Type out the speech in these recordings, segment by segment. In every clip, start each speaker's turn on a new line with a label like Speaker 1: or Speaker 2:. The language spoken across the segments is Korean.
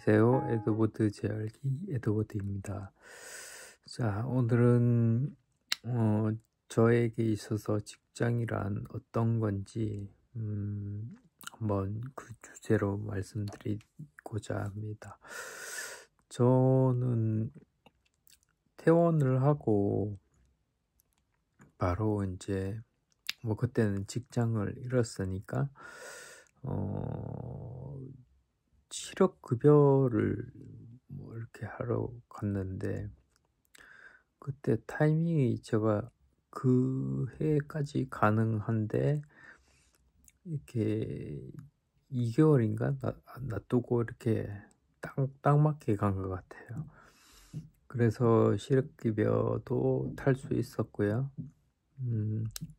Speaker 1: 안녕하세요. 에드워드 제알기 에드워드입니다. 자, 오늘은 저에게 있어서 직장이란 어떤 건지 한번 그 주제로 말씀드리고자 합니다. 저는 퇴원을 하고 바로 이제 뭐 그때는 직장을 잃었으니까 실업급여를 뭐 이렇게 하러 갔는데, 그때 타이밍이 제가 그 해까지 가능한데 이렇게 2개월인가 놔두고 이렇게 딱 맞게 간 것 같아요. 그래서 실업급여도 탈 수 있었고요.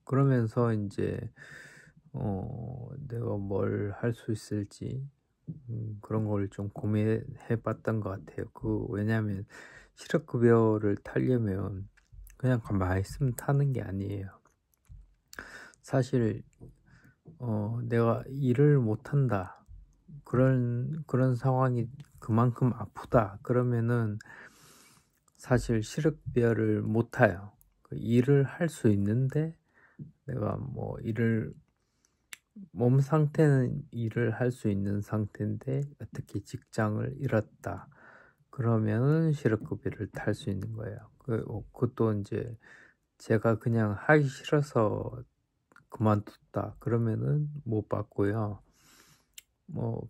Speaker 1: 그러면서 이제 내가 뭘 할 수 있을지 그런 걸 좀 고민해 봤던 것 같아요. 왜냐하면 실업급여를 타려면 그냥 가만히 있으면 타는 게 아니에요. 사실 내가 일을 못 한다, 그런 상황이 그만큼 아프다 그러면은 사실 실업급여를 못 타요. 일을 할 수 있는데 내가 뭐 몸 상태는 일을 할 수 있는 상태인데 어떻게 직장을 잃었다 그러면은 실업급여를 탈 수 있는 거예요. 그것도 이제 제가 그냥 하기 싫어서 그만뒀다 그러면은 못 받고요. 뭐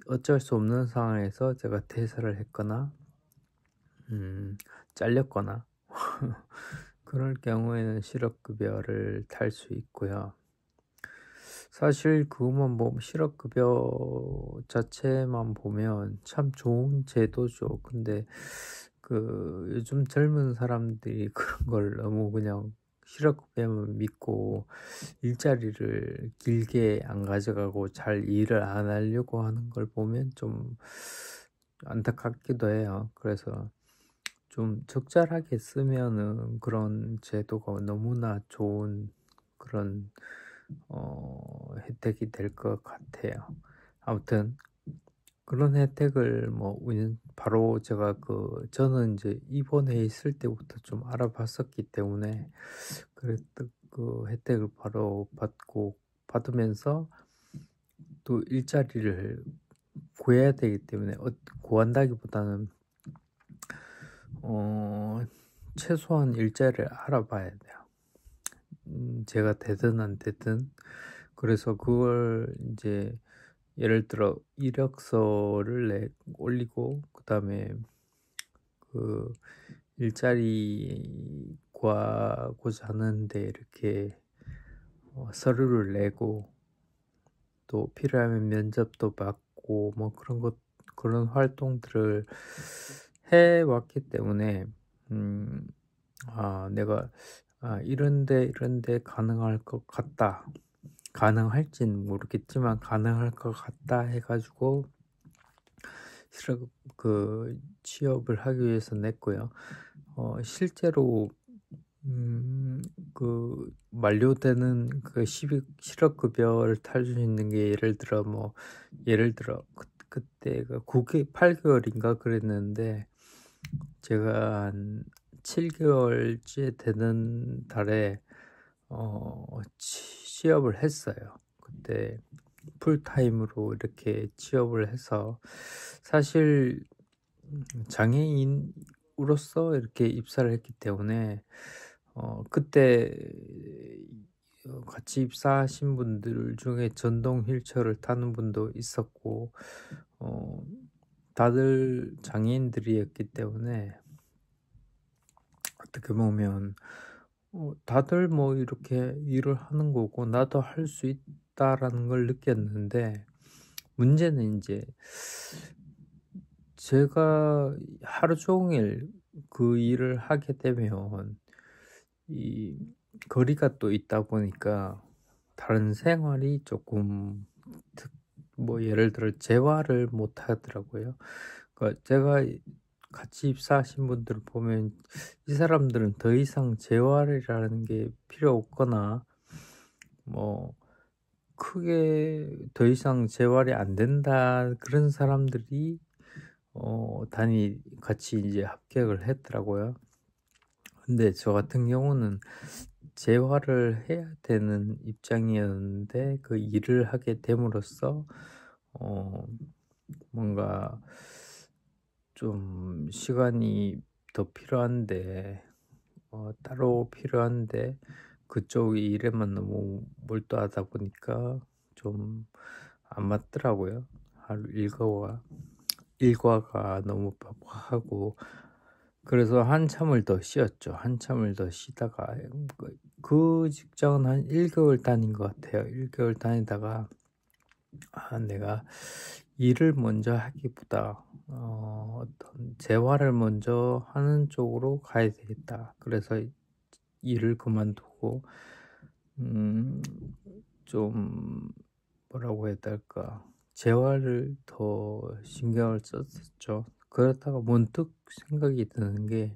Speaker 1: 어쩔 수 없는 상황에서 제가 퇴사를 했거나 잘렸거나 그럴 경우에는 실업급여를 탈 수 있고요. 사실 그것만 실업급여 자체만 보면 참 좋은 제도죠. 근데 요즘 젊은 사람들이 그런 걸 너무 그냥 실업급여만 믿고 일자리를 길게 안 가져가고 잘 일을 안 하려고 하는 걸 보면 좀 안타깝기도 해요. 그래서 좀 적절하게 쓰면은 그런 제도가 너무나 좋은 그런 혜택이 될 것 같아요. 아무튼 그런 혜택을 바로 제가 저는 이제 입원해 있을 때부터 좀 알아봤었기 때문에 그랬던 그 혜택을 바로 받으면서 또 일자리를 구해야 되기 때문에 구한다기보다는 최소한 일자리를 알아봐야 돼요. 제가 되든 안 되든. 그래서 그걸 이제 예를 들어 이력서를 올리고 그다음에 그 일자리 구하고자 하는데 이렇게 서류를 내고 또 필요하면 면접도 받고 뭐 그런 활동들을 해 왔기 때문에 내가 이런데 가능할 것 같다, 가능할진 모르겠지만 가능할 것 같다 해가지고 취업을 하기 위해서 냈고요. 실제로 만료되는 실업급여를 탈 수 있는 게 예를 들어 그때가 8개월인가 그랬는데 제가 한 7개월째 되는 달에 취업을 했어요. 그때 풀타임으로 이렇게 취업을 해서 사실 장애인으로서 이렇게 입사를 했기 때문에 그때 같이 입사하신 분들 중에 전동 휠체어를 타는 분도 있었고 다들 장애인들이었기 때문에 어떻게 보면 다들 이렇게 일을 하는 거고 나도 할 수 있다라는 걸 느꼈는데, 문제는 이제 제가 하루 종일 그 일을 하게 되면 이 거리가 또 있다 보니까 다른 생활이 조금 예를 들어 재활을 못 하더라고요. 제가 같이 입사하신 분들 보면 이 사람들은 더 이상 재활이라는 게 필요 없거나 크게 더 이상 재활이 안 된다 그런 사람들이 같이 이제 합격을 했더라고요. 근데 저 같은 경우는 재활을 해야 되는 입장이었는데 그 일을 하게 됨으로써 어 뭔가 좀 시간이 더 필요한데 따로 필요한데 그쪽 일에만 너무 몰두하다 보니까 좀 안 맞더라고요. 하루 일과가 너무 빡빡하고 그래서 한참을 더 쉬었죠. 한참을 더 쉬다가 그 직장은 한 1 개월 다닌 것 같아요. 1 개월 다니다가 '아 내가 일을 먼저 하기보다 어떤 재활을 먼저 하는 쪽으로 가야 되겠다.' 그래서 일을 그만두고 음 좀 뭐라고 해야 될까? 재활을 더 신경을 썼었죠. 그러다가 문득 생각이 드는 게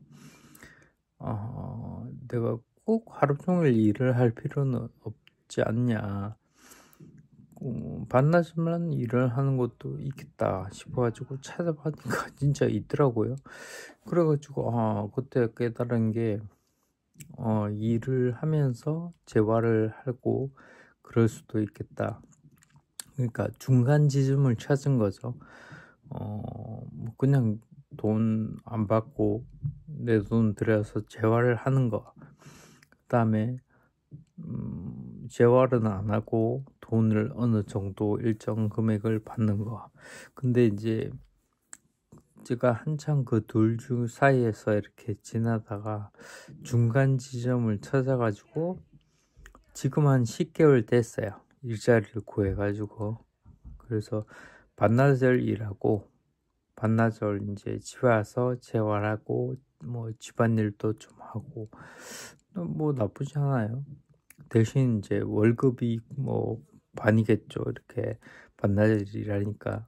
Speaker 1: '내가 꼭 하루 종일 일을 할 필요는 없지 않냐. 반나절만 일을 하는 것도 있겠다.' 싶어 가지고 찾아보니까 진짜 있더라고요. 그래 가지고 그때 깨달은 게 일을 하면서 재활을 하고 그럴 수도 있겠다. 그러니까 중간 지점을 찾은 거죠. 뭐 그냥 돈 안 받고 내 돈 들여서 재활을 하는 거. 그다음에 재활은 안 하고 돈을 어느 정도 일정 금액을 받는 거. 근데 이제 제가 한참 그 둘 중 사이에서 이렇게 지나다가 중간 지점을 찾아 가지고 지금 한 10 개월 됐어요. 일자리를 구해 가지고. 그래서 반나절 일하고 반나절 인제 집에 와서 재활하고 뭐 집안일도 좀 하고 뭐 나쁘지 않아요. 대신 이제 월급이 뭐 반이겠죠. 이렇게 반나절 일하니까.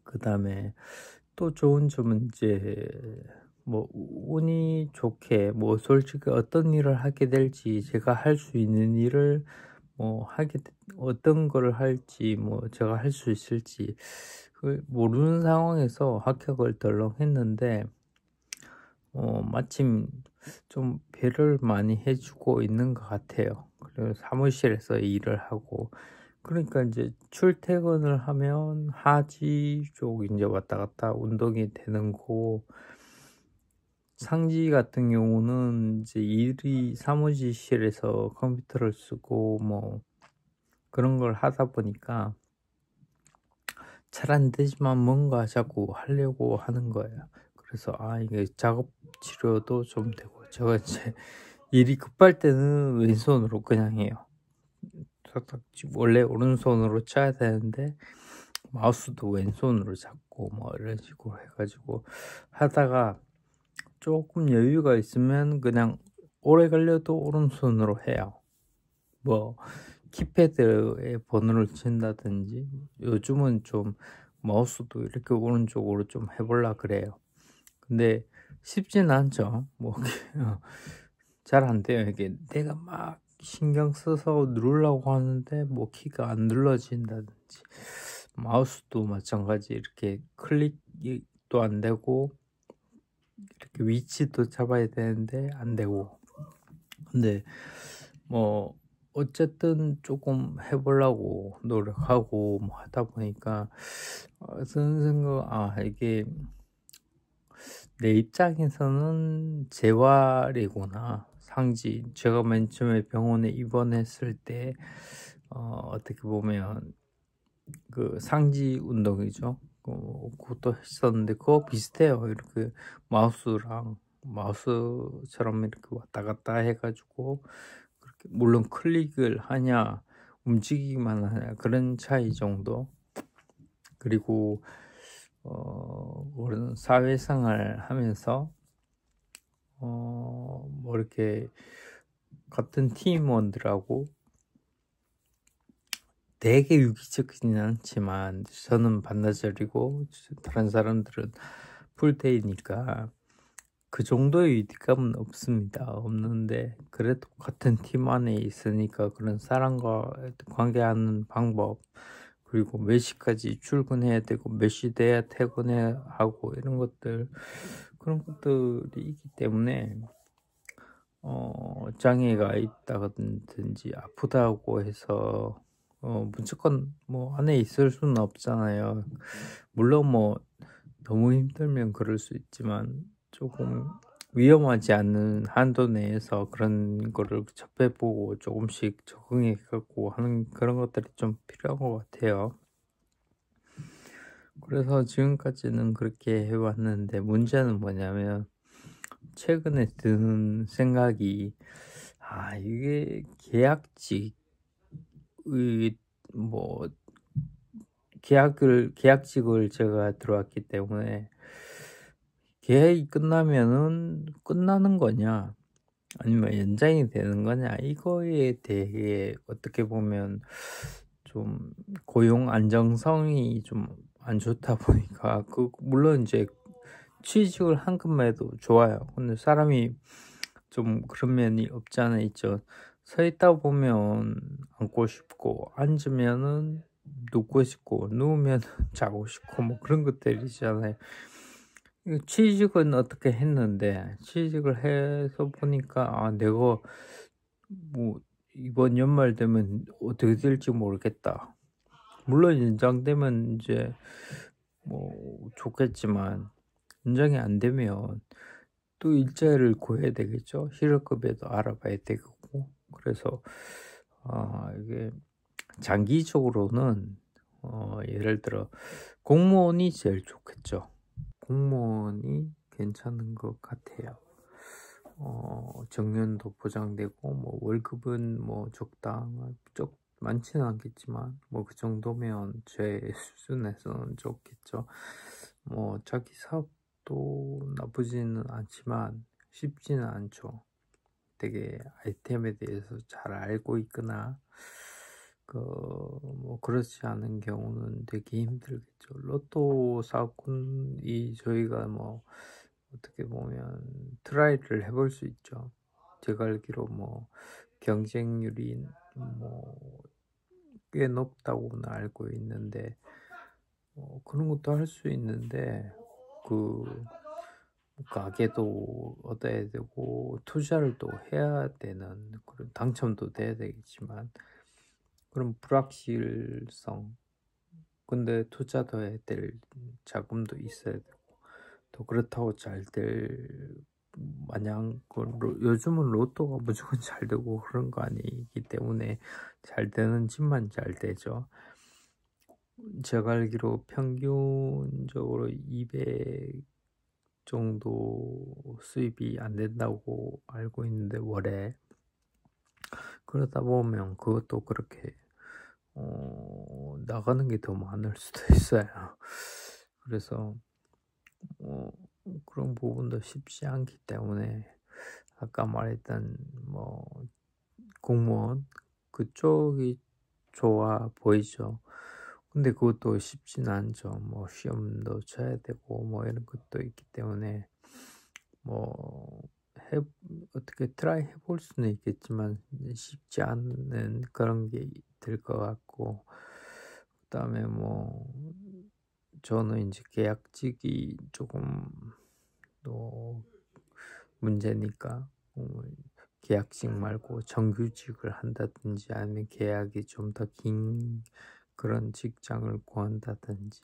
Speaker 1: 그다음에 또 좋은 점은 이제 뭐 운이 좋게 뭐 솔직히 어떤 일을 하게 될지 제가 할 수 있는 일을 어떤 거를 할지 뭐 제가 할 수 있을지 그걸 모르는 상황에서 합격을 덜렁했는데 마침 좀 배려를 많이 해 주고 있는 것 같아요. 그리고 사무실에서 일을 하고 그러니까 인제 출퇴근을 하면 하지 쪽 인제 왔다 갔다 운동이 되는 거고 상지 같은 경우는 이제 일이 사무실에서 컴퓨터를 쓰고 뭐 그런 걸 하다 보니까 잘 안 되지만 뭔가 자꾸 하려고 하는 거예요. 그래서 이게 작업 치료도 좀 되고 제가 이제 일이 급할 때는 왼손으로 그냥 해요. 탁탁 원래 오른손으로 쳐야 되는데 마우스도 왼손으로 잡고 뭐 이런 식으로 해 가지고 하다가 조금 여유가 있으면 그냥 오래 걸려도 오른손으로 해요. 뭐 키패드에 번호를 친다든지 요즘은 좀 마우스도 이렇게 오른쪽으로 좀 해 볼라 그래요. 근데 쉽지는 않죠. 뭐 잘 안 돼요. 이게 내가 막 신경 써서 누르려고 하는데 뭐 키가 안 눌러진다든지 마우스도 마찬가지 이렇게 클릭이 또 안 되고 이렇게 위치도 잡아야 되는데 안 되고 근데 뭐 어쨌든 조금 해 보려고 노력하고 뭐 하다 보니까 드는 생각 이게 내 입장에서는 재활이구나. 상지 제가 맨 처음에 병원에 입원했을 때 어떻게 보면 그 상지 운동이죠. 그것도 했었는데 그거 비슷해요. 이렇게 마우스처럼 이렇게 왔다 갔다 해 가지고 그렇게 물론 클릭을 하냐 움직이기만 하냐 그런 차이 정도. 그리고 그런 사회생활 하면서 뭐 이렇게 같은 팀원들하고 되게 유기적이지는 않지만 저는 반나절이고 다른 사람들은 풀데이니까 그 정도의 위기감은 없습니다. 없는데 그래도 같은 팀 안에 있으니까 그런 사람과 관계하는 방법 그리고 몇 시까지 출근해야 되고 몇 시 돼야 퇴근해야 하고 이런 것들, 그런 것들이 있기 때문에 장애가 있다든지 아프다고 해서 무조건 뭐 안에 있을 수는 없잖아요. 물론 뭐 너무 힘들면 그럴 수 있지만 조금 위험하지 않는 한도 내에서 그런 거를 접해보고 조금씩 적응해 가고 하는 그런 것들이 좀 필요한 것 같아요. 그래서 지금까지는 그렇게 해 왔는데, 문제는 뭐냐면 최근에 드는 생각이, 이게 계약직의 뭐 계약직을 제가 들어왔기 때문에 계약이 끝나면은 끝나는 거냐 아니면 연장이 되는 거냐, 이거에 대해 어떻게 보면 좀 고용 안정성이 좀 안 좋다 보니까, 물론 이제 취직을 한 것만 해도 좋아요. 근데 사람이 좀 그런 면이 없지 않아 있죠. 서 있다 보면 앉고 싶고, 앉으면은 눕고 싶고, 누우면 자고 싶고, 뭐 그런 것들이잖아요. 취직은 어떻게 했는데, 취직을 해서 보니까 내가 뭐 이번 연말 되면 어떻게 될지 모르겠다. 물론 연장되면 이제 뭐 좋겠지만, 연장이 안 되면 또 일자리를 구해야 되겠죠. 실업급여도 알아봐야 되고. 그래서 이게 장기적으로는 예를 들어 공무원이 제일 좋겠죠. 공무원이 괜찮은 것 같아요. 정년도 보장되고, 뭐 월급은 뭐 많지는 않겠지만 뭐 그 정도면 제 수준에서는 좋겠죠. 뭐 자기 사업도 나쁘지는 않지만 쉽지는 않죠. 되게 아이템에 대해서 잘 알고 있거나 뭐 그렇지 않은 경우는 되게 힘들겠죠. 로또 사업꾼이 저희가 뭐 어떻게 보면 트라이를 해볼 수 있죠. 제가 알기로 뭐 경쟁률이 뭐 꽤 높다고는 알고 있는데, 그런 것도 할 수 있는데, 그 가게도 얻어야 되고 투자를 또 해야 되는, 그런 당첨도 돼야 되겠지만 그런 불확실성, 근데 투자도 해야 될 자금도 있어야 되고, 또 그렇다고 잘 될 마냥 요즘은 로또가 무조건 잘 되고 그런 거 아니기 때문에, 잘 되는 집만 잘 되죠. 제가 알기로 평균적으로 200 정도 수입이 안 된다고 알고 있는데, 월에. 그러다 보면 그것도 그렇게 나가는 게 더 많을 수도 있어요. 그래서 그런 부분도 쉽지 않기 때문에, 아까 말했던 뭐 공무원 그쪽이 좋아 보이죠. 근데 그것도 쉽진 않죠. 뭐 시험도 쳐야 되고 뭐 이런 것도 있기 때문에, 뭐 어떻게 트라이 해볼 수는 있겠지만 쉽지 않은 그런 게 될 것 같고, 그다음에 뭐 저는 이제 계약직이 조금 또 문제니까, 계약직 말고 정규직을 한다든지, 아니면 계약이 좀 더 긴 그런 직장을 구한다든지,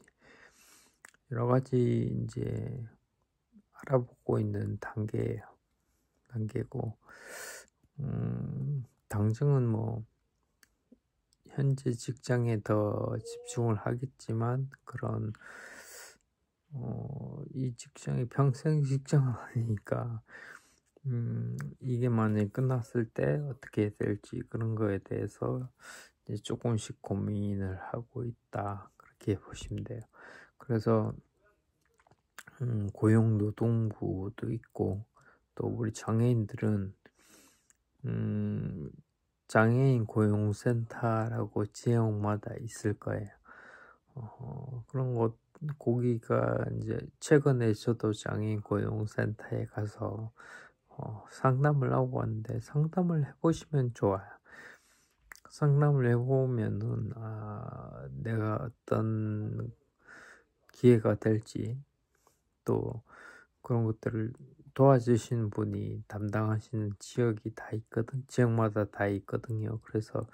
Speaker 1: 여러 가지 이제 알아보고 있는 단계고, 당장은 뭐 현재 직장에 더 집중을 하겠지만, 그런 이 직장이 평생 직장은 아니니까, 이게 만약에 끝났을 때 어떻게 될지, 그런 거에 대해서 이제 조금씩 고민을 하고 있다, 그렇게 보시면 돼요. 그래서 고용노동부도 있고, 또 우리 장애인들은 장애인 고용센터라고 지역마다 있을 거예요. 그런 곳, 거기가 이제 최근에 저도 장애인 고용센터에 가서 상담을 하고 왔는데, 상담을 해보시면 좋아요. 상담을 해보면은 내가 어떤 기회가 될지, 또 그런 것들을 도와주시는 분이 담당하시는 지역이 다 있거든. 지역마다 다 있거든요. 그래서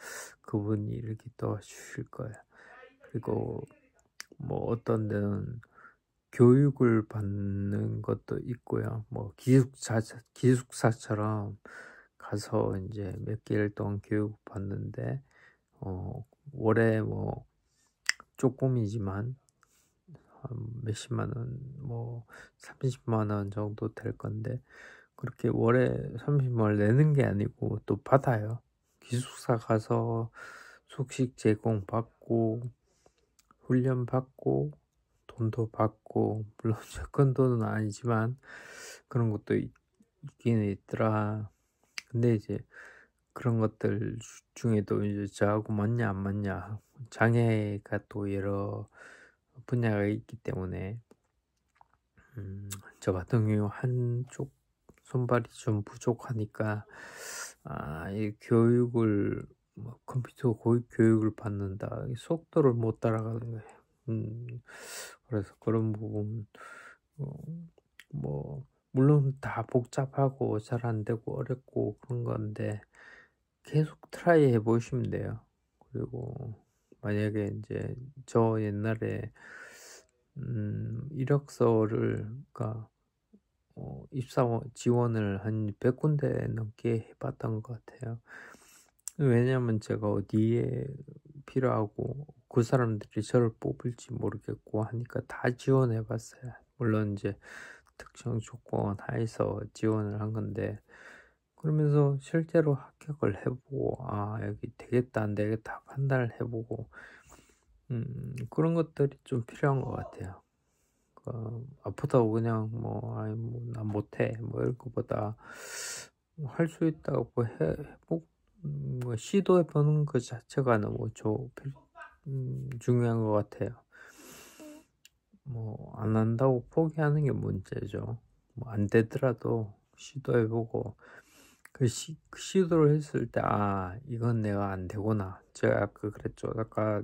Speaker 1: 그분이 이렇게 도와주실 거예요. 그리고 뭐 어떤 데는 교육을 받는 것도 있고요. 뭐 기숙사처럼 가서 이제 몇 개월 동안 교육 받는데, 월에 뭐 조금이지만 한 몇십만 원, 뭐 30만 원 정도 될 건데, 그렇게 월에 30만 원 내는 게 아니고 또 받아요. 기숙사 가서 숙식 제공 받고, 훈련 받고, 돈도 받고, 물론 적은 돈은 아니지만 그런 것도 있긴 있더라. 근데 이제 그런 것들 중에도 이제 저하고 맞냐 안 맞냐, 장애가 또 여러 분야가 있기 때문에 저 같은 경우 한쪽 손발이 좀 부족하니까, 이 교육을, 뭐 컴퓨터 교육을 받는다, 이 속도를 못 따라가는 거예요. 그래서 그런 부분, 어, 뭐 물론 다 복잡하고 잘 안 되고 어렵고 그런 건데 계속 트라이 해 보시면 돼요. 그리고 만약에 이제 저 옛날에 이력서를, 그러니까 입사 지원을 한 100군데 넘게 해 봤던 것 같아요. 왜냐면 제가 어디에 필요하고 그 사람들이 저를 뽑을지 모르겠고 하니까 다 지원해 봤어요. 물론 이제 특정 조건 하에서 지원을 한 건데, 그러면서 실제로 합격을 해 보고 '아 여기 되겠다 안 되겠다.' 판단을 해 보고, 그런 것들이 좀 필요한 것 같아요. 아프다고 그냥 뭐 '아이 뭐 난 못해.' 뭐 이럴 것보다 할 수 있다고 해 보 뭐 시도해 보는 것 자체가 너무 중요한 것 같아요. 뭐 안 한다고 포기하는 게 문제죠. 뭐 안 되더라도 시도해 보고, 그 시도를 했을 때 '아 이건 내가 안 되구나.' 제가 아까 그랬죠. 아까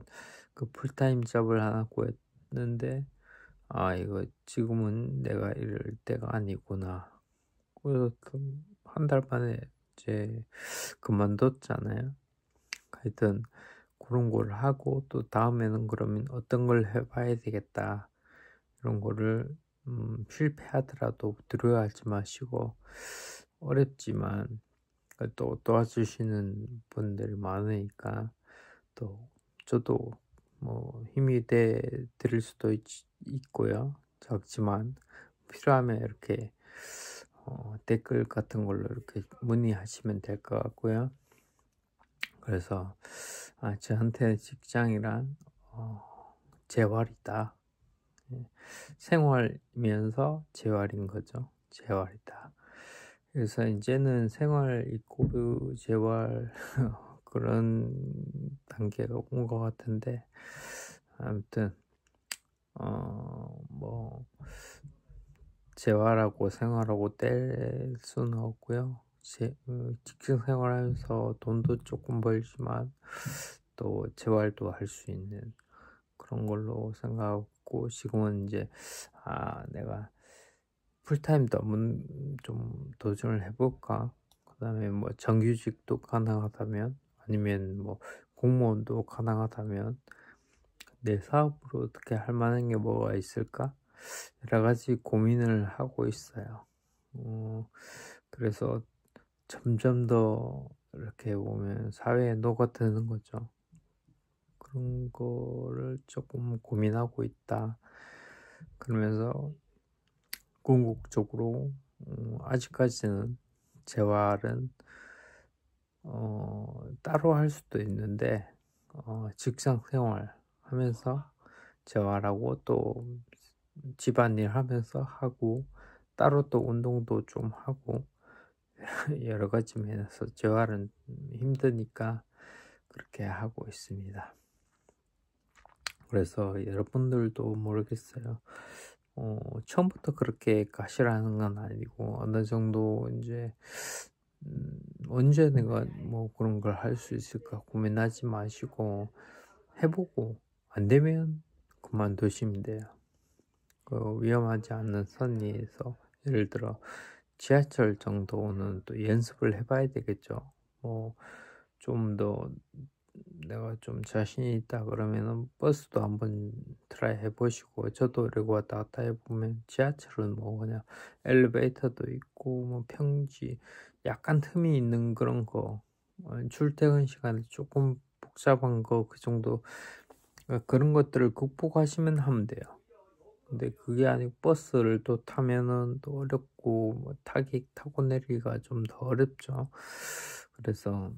Speaker 1: 그 풀타임 잡을 하나 구했는데 '아 이거 지금은 내가 이럴 때가 아니구나.' 그래서 한 달 만에 이제 그만뒀잖아요. 하여튼 그런 걸 하고, 또 다음에는 그러면 '어떤 걸 해 봐야 되겠다.' 이런 거를, 실패하더라도 두려워하지 마시고, 어렵지만 또 도와주시는 분들이 많으니까, 또 저도 뭐 힘이 돼 드릴 수도 있고요. 작지만 필요하면 이렇게 댓글 같은 걸로 이렇게 문의하시면 될 것 같고요. 그래서 저한테 직장이란 재활이다. 예. 생활이면서 재활인 거죠. 재활이다. 그래서 이제는 생활 이꼬르 재활 그런 단계가 온 것 같은데, 아무튼 뭐 재활하고 생활하고 뗄 수는 없고요. 직장 생활하면서 돈도 조금 벌지만 또 재활도 할 수 있는 그런 걸로 생각하고, 지금은 이제 내가 풀타임도 한번 좀 도전을 해볼까? 그다음에 뭐 정규직도 가능하다면, 아니면 뭐 공무원도 가능하다면 내 사업으로 어떻게 할 만한 게 뭐가 있을까? 여러 가지 고민을 하고 있어요. 그래서 점점 더 이렇게 보면 사회에 녹아드는 거죠. 그런 거를 조금 고민하고 있다. 그러면서 궁극적으로 아직까지는 재활은 따로 할 수도 있는데, 직장 생활 하면서 재활하고, 또 집안일 하면서 하고, 따로 또 운동도 좀 하고, 여러 가지 면에서 재활은 힘드니까 그렇게 하고 있습니다. 그래서 여러분들도 모르겠어요. 처음부터 그렇게 가시라는 건 아니고, 어느 정도 이제 언제 내가 뭐 그런 걸 할 수 있을까 고민하지 마시고 해보고, 안 되면 그만두시면 돼요. 그 위험하지 않는 선 위에서 예를 들어 지하철 정도는 또 연습을 해봐야 되겠죠. 뭐 좀 더 내가 좀 자신이 있다 그러면은 버스도 한번 트라이 해보시고, 저도 이렇게 왔다 갔다 해보면 지하철은 뭐 그냥 엘리베이터도 있고 뭐 평지 약간 틈이 있는 그런 거, 출퇴근 시간에 조금 복잡한 거 그 정도, 그런 것들을 극복하시면 하면 돼요. 근데 그게 아니고 버스를 또 타면은 또 어렵고 뭐 타기 타고 내리기가 좀 더 어렵죠. 그래서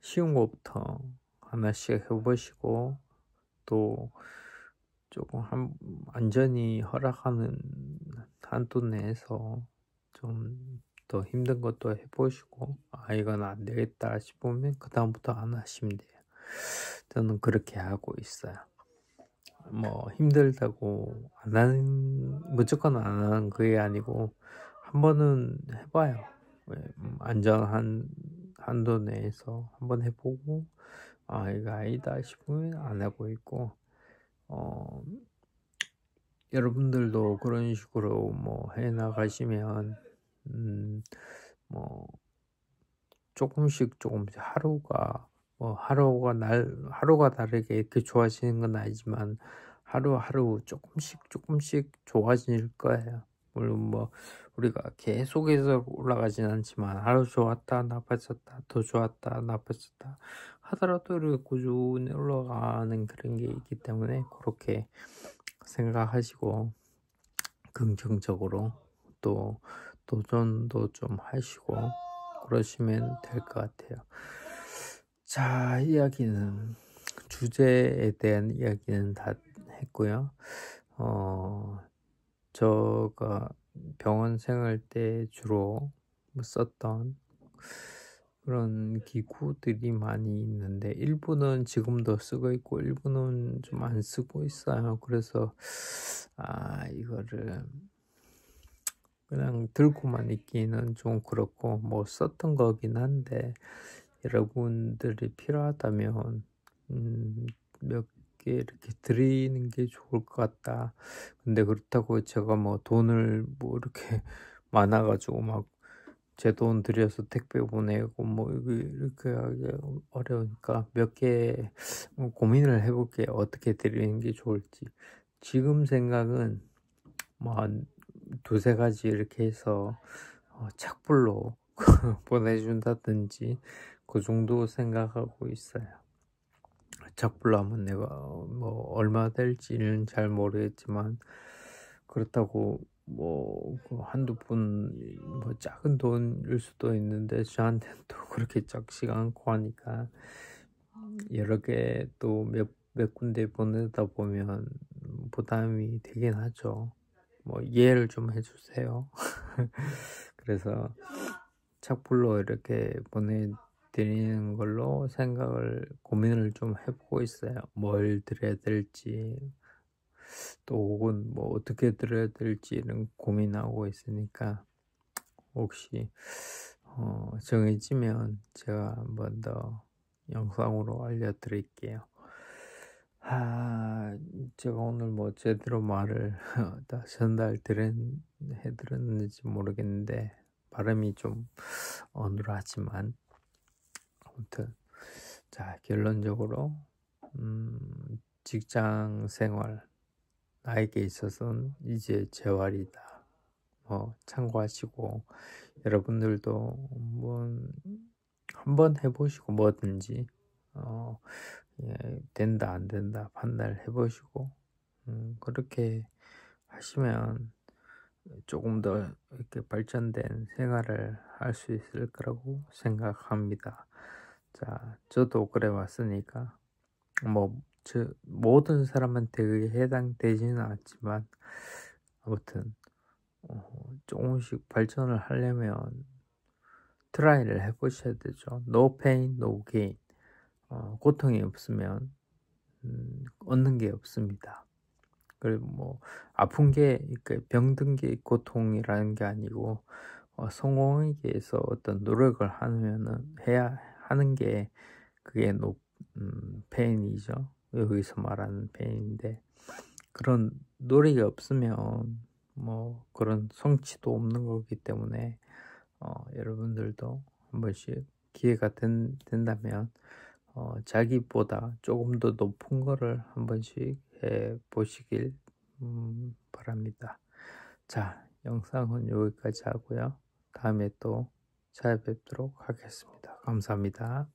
Speaker 1: 쉬운 거부터 하나씩 해보시고, 또 조금 안전이 허락하는 한도 내에서 좀 더 힘든 것도 해보시고, 이건 안 되겠다 싶으면 그다음부터 안 하시면 돼요. 저는 그렇게 하고 있어요. 뭐 힘들다고 안 하는, 무조건 안 하는 그게 아니고 한 번은 해봐요. 안전한 한도 내에서 한번 해보고, 이거 아니다 싶으면 안 하고 있고, 어, 여러분들도 그런 식으로 뭐 해 나가시면, 뭐 조금씩 하루가 다르게 이렇게 좋아지는 건 아니지만 하루하루 조금씩 좋아질 거예요. 물론 뭐 우리가 계속해서 올라가진 않지만, 하루 좋았다 나빠졌다 더 좋았다 나빠졌다 하더라도 이렇게 꾸준히 올라가는 그런 게 있기 때문에, 그렇게 생각하시고 긍정적으로 또 도전도 좀 하시고 그러시면 될 것 같아요. 자, 주제에 대한 이야기는 다 했고요. 제가 병원 생활 때 주로 썼던 그런 기구들이 많이 있는데, 일부는 지금도 쓰고 있고 일부는 좀 안 쓰고 있어요. 그래서 이거를 그냥 들고만 있기는 좀 그렇고, 뭐 썼던 거긴 한데 여러분들이 필요하다면 몇 개 이렇게 드리는 게 좋을 것 같다. 근데 그렇다고 제가 뭐 돈을 뭐 이렇게 많아 가지고 막 제 돈 들여서 택배 보내고 뭐 이렇게 하기 어려우니까, 몇 개 고민을 해 볼게요. 어떻게 드리는 게 좋을지. 지금 생각은 뭐 한 두세 가지 이렇게 해서 착불로 보내준다든지 그 정도 생각하고 있어요. 착불로 하면 내가 뭐 얼마 될지는 잘 모르겠지만, 그렇다고 뭐그 한두 푼 뭐 작은 돈일 수도 있는데, 저한테는 또 그렇게 작지가 않고 하니까 여러 개 또 몇 군데 보내다 보면 부담이 되긴 하죠. 뭐 이해를 좀 해주세요. 그래서 착불로 이렇게 보내드리는 걸로 고민을 좀 해보고 있어요. 뭘 드려야 될지, 또 혹은 뭐 어떻게 드려야 될지는 고민하고 있으니까, 혹시 정해지면 제가 한 번 더 영상으로 알려드릴게요. 제가 오늘 뭐 제대로 말을 다 해드렸는지 모르겠는데, 발음이 좀 어눌하지만, 아무튼, 자, 결론적으로, 직장 생활, 나에게 있어서는 이제 재활이다. 참고하시고, 여러분들도 한번 해보시고, 뭐든지, 된다, 안 된다, 판단을 해보시고, 그렇게 하시면 조금 더 이렇게 발전된 생활을 할 수 있을 거라고 생각합니다. 자, 저도 그래 왔으니까, 모든 사람한테 그게 해당되지는 않지만, 아무튼, 조금씩 발전을 하려면 트라이를 해보셔야 되죠. No pain, no gain. 고통이 없으면 얻는 게 없습니다. 그리고 뭐 아픈 게, 병든 게 고통이라는 게 아니고, 성공하기 위해서 어떤 노력을 해야 하는 게, 그게 페인이죠. 여기서 말하는 팬인데, 그런 노력이 없으면 뭐 그런 성취도 없는 거기 때문에 여러분들도 한 번씩 기회가 된다면 자기보다 조금 더 높은 거를 한 번씩 해 보시길 바랍니다. 자, 영상은 여기까지 하고요. 다음에 또 찾아뵙도록 하겠습니다. 감사합니다.